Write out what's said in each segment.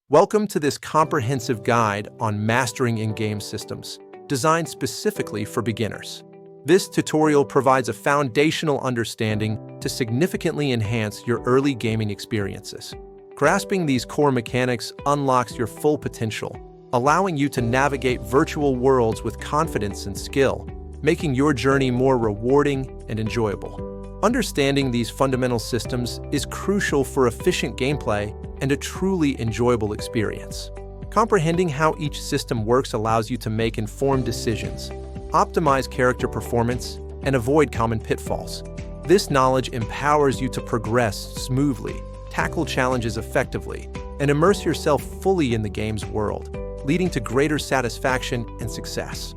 Welcome to this comprehensive guide on mastering in-game systems, designed specifically for beginners. This tutorial provides a foundational understanding to significantly enhance your early gaming experiences. Grasping these core mechanics unlocks your full potential, allowing you to navigate virtual worlds with confidence and skill, making your journey more rewarding and enjoyable. Understanding these fundamental systems is crucial for efficient gameplay and a truly enjoyable experience. Comprehending how each system works allows you to make informed decisions, optimize character performance, and avoid common pitfalls. This knowledge empowers you to progress smoothly, tackle challenges effectively, and immerse yourself fully in the game's world, leading to greater satisfaction and success.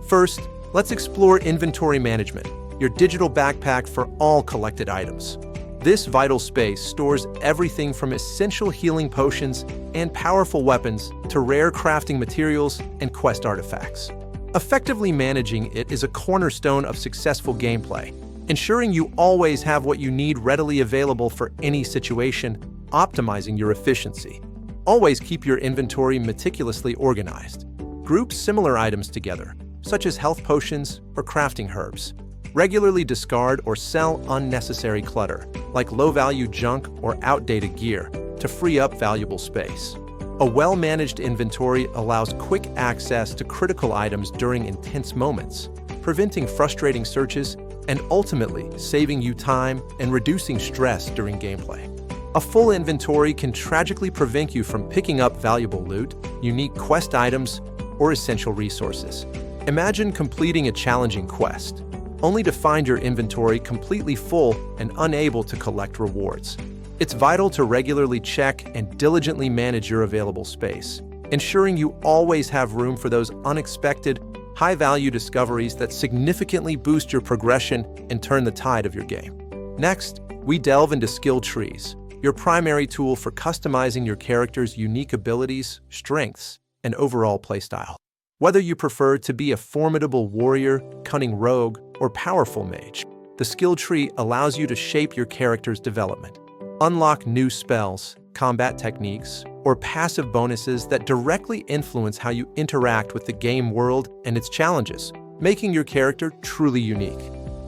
First, let's explore inventory management, your digital backpack for all collected items. This vital space stores everything from essential healing potions and powerful weapons to rare crafting materials and quest artifacts. Effectively managing it is a cornerstone of successful gameplay, ensuring you always have what you need readily available for any situation, optimizing your efficiency. Always keep your inventory meticulously organized. Group similar items together, such as health potions or crafting herbs. Regularly discard or sell unnecessary clutter, like low-value junk or outdated gear, to free up valuable space. A well-managed inventory allows quick access to critical items during intense moments, preventing frustrating searches and ultimately saving you time and reducing stress during gameplay. A full inventory can tragically prevent you from picking up valuable loot, unique quest items, or essential resources. Imagine completing a challenging quest, only to find your inventory completely full and unable to collect rewards. It's vital to regularly check and diligently manage your available space, ensuring you always have room for those unexpected, high-value discoveries that significantly boost your progression and turn the tide of your game. Next, we delve into skill trees, your primary tool for customizing your character's unique abilities, strengths, and overall playstyle. Whether you prefer to be a formidable warrior, cunning rogue, or powerful mage, the skill tree allows you to shape your character's development. Unlock new spells, combat techniques, or passive bonuses that directly influence how you interact with the game world and its challenges, making your character truly unique.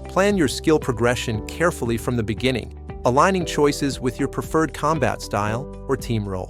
Plan your skill progression carefully from the beginning, aligning choices with your preferred combat style or team role.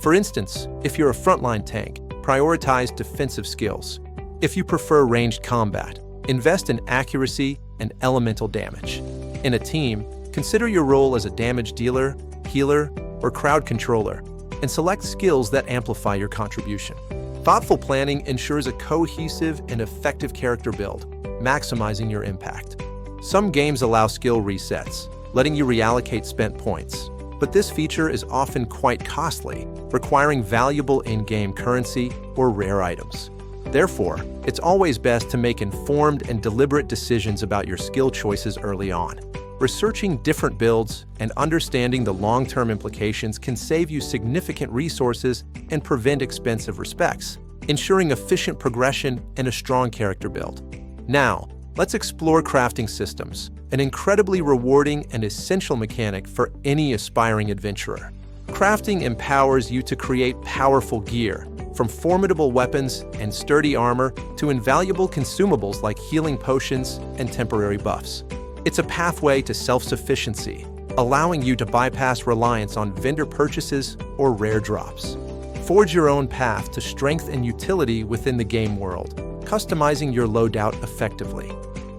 For instance, if you're a frontline tank, prioritize defensive skills. If you prefer ranged combat, invest in accuracy and elemental damage. In a team, consider your role as a damage dealer, healer, or crowd controller, and select skills that amplify your contribution. Thoughtful planning ensures a cohesive and effective character build, maximizing your impact. Some games allow skill resets, letting you reallocate spent points, but this feature is often quite costly, requiring valuable in-game currency or rare items. Therefore, it's always best to make informed and deliberate decisions about your skill choices early on. Researching different builds and understanding the long-term implications can save you significant resources and prevent expensive respects, ensuring efficient progression and a strong character build. Now, let's explore crafting systems, an incredibly rewarding and essential mechanic for any aspiring adventurer. Crafting empowers you to create powerful gear, from formidable weapons and sturdy armor to invaluable consumables like healing potions and temporary buffs. It's a pathway to self-sufficiency, allowing you to bypass reliance on vendor purchases or rare drops. Forge your own path to strength and utility within the game world, customizing your loadout effectively.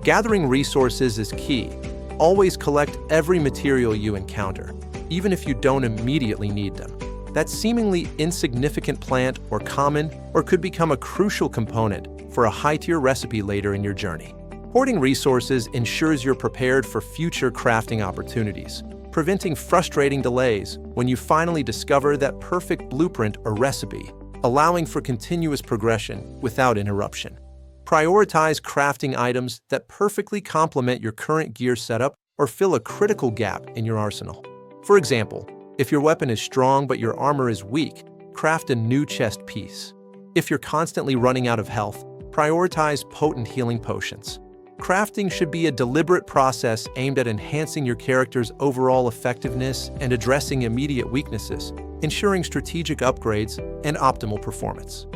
Gathering resources is key. Always collect every material you encounter, even if you don't immediately need them. That seemingly insignificant plant or could become a crucial component for a high-tier recipe later in your journey. Hoarding resources ensures you're prepared for future crafting opportunities, preventing frustrating delays when you finally discover that perfect blueprint or recipe, allowing for continuous progression without interruption. Prioritize crafting items that perfectly complement your current gear setup or fill a critical gap in your arsenal. For example, if your weapon is strong but your armor is weak, craft a new chest piece. If you're constantly running out of health, prioritize potent healing potions. Crafting should be a deliberate process aimed at enhancing your character's overall effectiveness and addressing immediate weaknesses, ensuring strategic upgrades and optimal performance.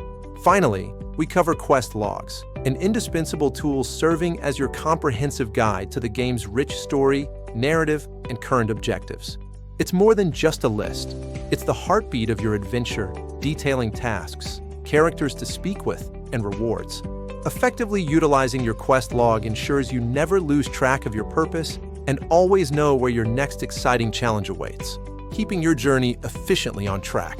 Finally, we cover quest logs, an indispensable tool serving as your comprehensive guide to the game's rich story, narrative, and current objectives. It's more than just a list. It's the heartbeat of your adventure, detailing tasks, characters to speak with, and rewards. Effectively utilizing your quest log ensures you never lose track of your purpose and always know where your next exciting challenge awaits, keeping your journey efficiently on track.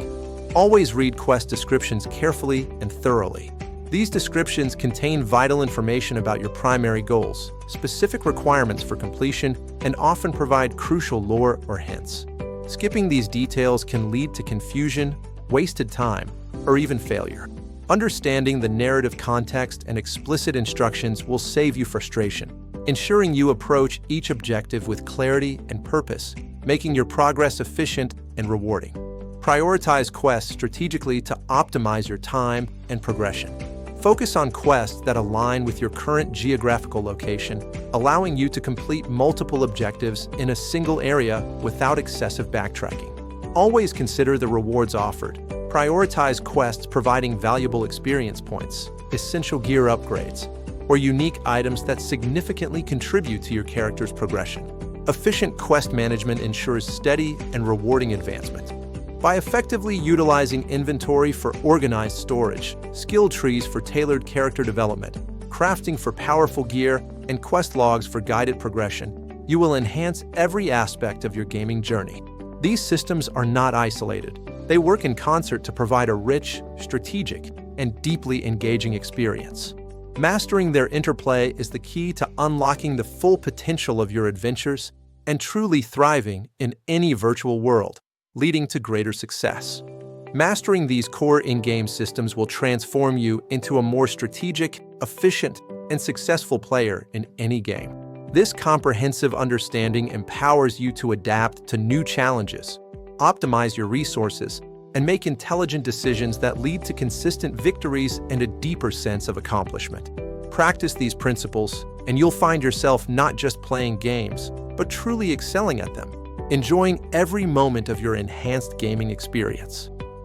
Always read quest descriptions carefully and thoroughly. These descriptions contain vital information about your primary goals, specific requirements for completion, and often provide crucial lore or hints. Skipping these details can lead to confusion, wasted time, or even failure. Understanding the narrative context and explicit instructions will save you frustration, ensuring you approach each objective with clarity and purpose, making your progress efficient and rewarding. Prioritize quests strategically to optimize your time and progression. Focus on quests that align with your current geographical location, allowing you to complete multiple objectives in a single area without excessive backtracking. Always consider the rewards offered. Prioritize quests providing valuable experience points, essential gear upgrades, or unique items that significantly contribute to your character's progression. Efficient quest management ensures steady and rewarding advancement. By effectively utilizing inventory for organized storage, skill trees for tailored character development, crafting for powerful gear, and quest logs for guided progression, you will enhance every aspect of your gaming journey. These systems are not isolated. They work in concert to provide a rich, strategic, and deeply engaging experience. Mastering their interplay is the key to unlocking the full potential of your adventures and truly thriving in any virtual world, leading to greater success. Mastering these core in-game systems will transform you into a more strategic, efficient, and successful player in any game. This comprehensive understanding empowers you to adapt to new challenges, optimize your resources, and make intelligent decisions that lead to consistent victories and a deeper sense of accomplishment. Practice these principles, and you'll find yourself not just playing games, but truly excelling at them, enjoying every moment of your enhanced gaming experience.